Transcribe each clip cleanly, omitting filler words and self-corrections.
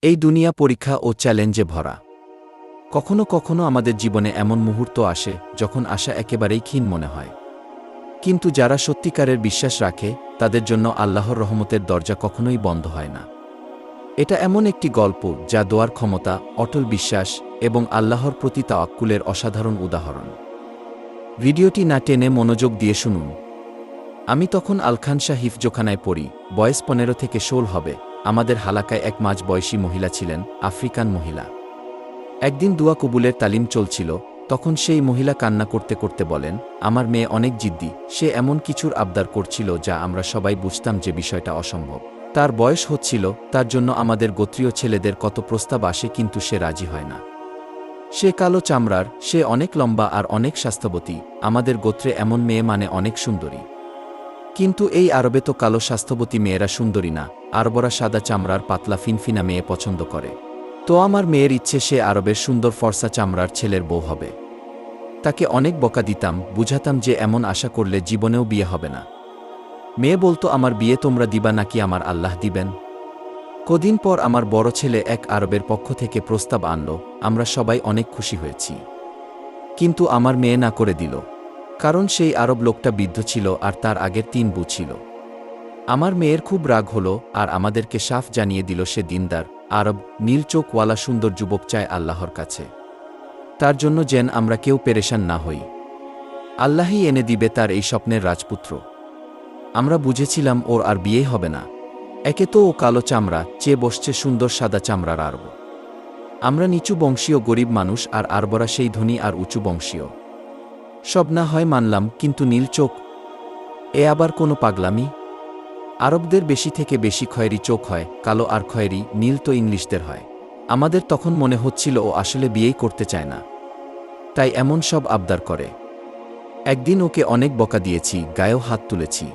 এই দুনিয়া পরীক্ষা ও চ্যালেঞ্জে ভরা। কখনো কখনো আমাদের জীবনে এমন মুহূর্ত আসে যখন আশা একেবারেই ক্ষীণ মনে হয়। কিন্তু যারা সত্যিকারের বিশ্বাস রাখে তাদের জন্য আল্লাহর রহমতের দরজা কখনোই বন্ধ হয় না। এটা এমন একটি গল্প যা দোয়ার ক্ষমতা, অটল বিশ্বাস এবং আল্লাহর প্রতি তাওয়াক্কুলের অসাধারণ উদাহরণ। ভিডিওটি না টেনে মনোযোগ দিয়ে শুনুন। আমি তখন আলখানশা হিফজোখানায় পড়ি, বয়স 15 থেকে 16 হবে। আমাদের হালাকায় এক মাঝবয়সী মহিলা ছিলেন, আফ্রিকান মহিলা। একদিন দুয়া কবুলের তালিম চলছিল, তখন সেই মহিলা কান্না করতে করতে বলেন, আমার মেয়ে অনেক জিদ্দি, সে এমন কিছুর আবদার করছিল যা আমরা সবাই বুঝতাম যে বিষয়টা অসম্ভব। তার বয়স হচ্ছিল, তার জন্য আমাদের গোত্রীয় ছেলেদের কত প্রস্তাব আসে কিন্তু সে রাজি হয় না। সে কালো চামড়ার, সে অনেক লম্বা আর অনেক স্বাস্থ্যবতী, আমাদের গোত্রে এমন মেয়ে মানে অনেক সুন্দরী। কিন্তু এই আরবে তো কালো স্বাস্থ্যবতী মেয়েরা সুন্দরী না, আরবরা সাদা চামড়ার পাতলা ফিনফিনা মেয়ে পছন্দ করে। তো আমার মেয়ের ইচ্ছে সে আরবের সুন্দর ফর্সা চামড়ার ছেলের বউ হবে। তাকে অনেক বকা দিতাম, বুঝাতাম যে এমন আশা করলে জীবনেও বিয়ে হবে না। মেয়ে বলতো আমার বিয়ে তোমরা দিবা নাকি আমার আল্লাহ দিবেন। কদিন পর আমার বড় ছেলে এক আরবের পক্ষ থেকে প্রস্তাব আনল, আমরা সবাই অনেক খুশি হয়েছি। কিন্তু আমার মেয়ে না করে দিল। কারণ সেই আরব লোকটা বৃদ্ধ ছিল আর তার আগের 3 বউ ছিল। আমার মেয়ের খুব রাগ হলো আর আমাদেরকে সাফ জানিয়ে দিল সে দিনদার, আরব, নীল চোখওয়ালা সুন্দর যুবক চায় আল্লাহর কাছে। তার জন্য যেন আমরা কেউ পেরেশান না হই। আল্লাহই এনে দিবে তার এই স্বপ্নের রাজপুত্র। আমরা বুঝেছিলাম ওর আর বিয়ে হবে না। একে তো ও কালো চামড়া, চেয়ে বসছে সুন্দর সাদা চামড়ার আরব। আমরা নিচু বংশীয় গরিব মানুষ আর আরবরা সেই ধনী আর উঁচু বংশীয়। সব না হয় মানলাম, কিন্তু নীল চোখ, এ আবার কোনো পাগলামি। আরবদের বেশি থেকে বেশি খয়েরি চোখ হয়, কালো আর খয়েরি, নীল তো ইংলিশদের হয়। আমাদের তখন মনে হচ্ছিল ও আসলে বিয়েই করতে চায় না, তাই এমন সব আবদার করে। একদিন ওকে অনেক বকা দিয়েছি, গায়েও হাত তুলেছি।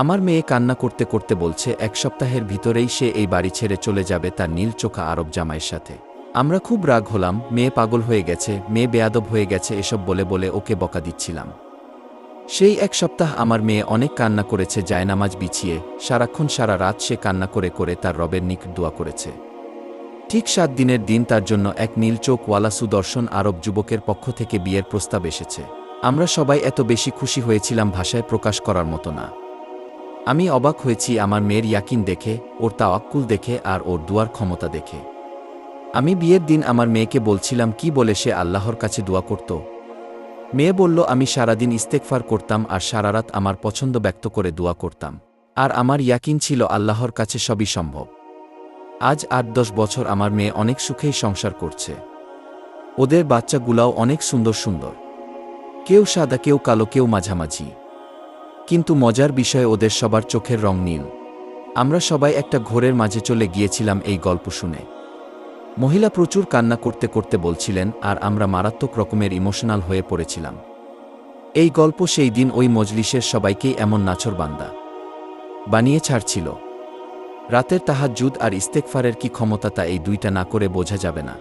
আমার মেয়ে কান্না করতে করতে বলছে 1 সপ্তাহের ভিতরেই সে এই বাড়ি ছেড়ে চলে যাবে তার নীল চোখা আরব জামাইয়ের সাথে। আমরা খুব রাগ হলাম, মেয়ে পাগল হয়ে গেছে, মেয়ে বেয়াদব হয়ে গেছে এসব বলে বলে ওকে বকা দিচ্ছিলাম। সেই 1 সপ্তাহ আমার মেয়ে অনেক কান্না করেছে, জায়নামাজ বিছিয়ে, সারাক্ষণ সারা রাত সে কান্না করে করে তার রবের নিকট দোয়া করেছে। ঠিক 7 দিনের দিন তার জন্য এক নীল চোখওয়ালা সুদর্শন আরব যুবকের পক্ষ থেকে বিয়ের প্রস্তাব এসেছে। আমরা সবাই এত বেশি খুশি হয়েছিলাম ভাষায় প্রকাশ করার মতো না। আমি অবাক হয়েছি আমার মেয়ের ইয়াকিন দেখে, ওর তাওয়াক্কুল দেখে আর ওর দুয়ার ক্ষমতা দেখে। আমি বিয়ের দিন আমার মেয়েকে বলছিলাম কি বলে সে আল্লাহর কাছে দোয়া করত। মেয়ে বলল আমি সারাদিন ইস্তেগফার করতাম আর সারারাত আমার পছন্দ ব্যক্ত করে দোয়া করতাম। আর আমার ইয়াকিন ছিল আল্লাহর কাছে সবই সম্ভব। আজ 8-10 বছর আমার মেয়ে অনেক সুখেই সংসার করছে। ওদের বাচ্চাগুলাও অনেক সুন্দর সুন্দর, কেউ সাদা, কেউ কালো, কেউ মাঝামাঝি। কিন্তু মজার বিষয় ওদের সবার চোখের রং নীল। আমরা সবাই একটা ঘোরের মাঝে চলে গিয়েছিলাম এই গল্প শুনে। মহিলা প্রচুর কান্না করতে করতে বলছিলেন আর আমরা মারাত্মক রকমের ইমোশনাল হয়ে পড়েছিলাম। এই গল্প সেই দিন ওই মজলিসের সবাইকেই এমন নাছোড়বান্দা বানিয়ে ছাড়ছিল। রাতের তাহাজ্জুদ আর ইস্তেগফারের কি ক্ষমতা তা এই দুইটা না করে বোঝা যাবে না।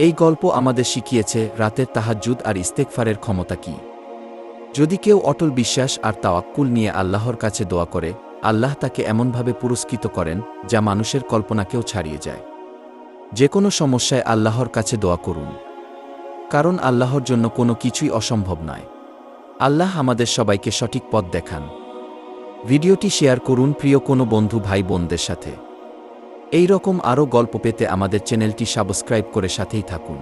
এই গল্প আমাদের শিখিয়েছে রাতের তাহাজ্জুদ আর ইস্তেগফারের ক্ষমতা কি। যদি কেউ অটল বিশ্বাস আর তাওয়াক্কুল নিয়ে আল্লাহর কাছে দোয়া করে, আল্লাহ তাকে এমনভাবে পুরস্কৃত করেন যা মানুষের কল্পনাকেও ছাড়িয়ে যায়। যে কোনো সমস্যায় আল্লাহর কাছে দোয়া করুন, কারণ আল্লাহর জন্য কোনো কিছুই অসম্ভব নয়। আল্লাহ আমাদের সবাইকে সঠিক পথ দেখান। ভিডিওটি শেয়ার করুন প্রিয় কোনো বন্ধু ভাই বোনদের সাথে। এই রকম আরও গল্প পেতে আমাদের চ্যানেলটি সাবস্ক্রাইব করে সাথেই থাকুন।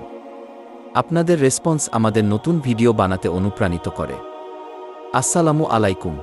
আপনাদের রেসপন্স আমাদের নতুন ভিডিও বানাতে অনুপ্রাণিত করে। আসসালামু আলাইকুম।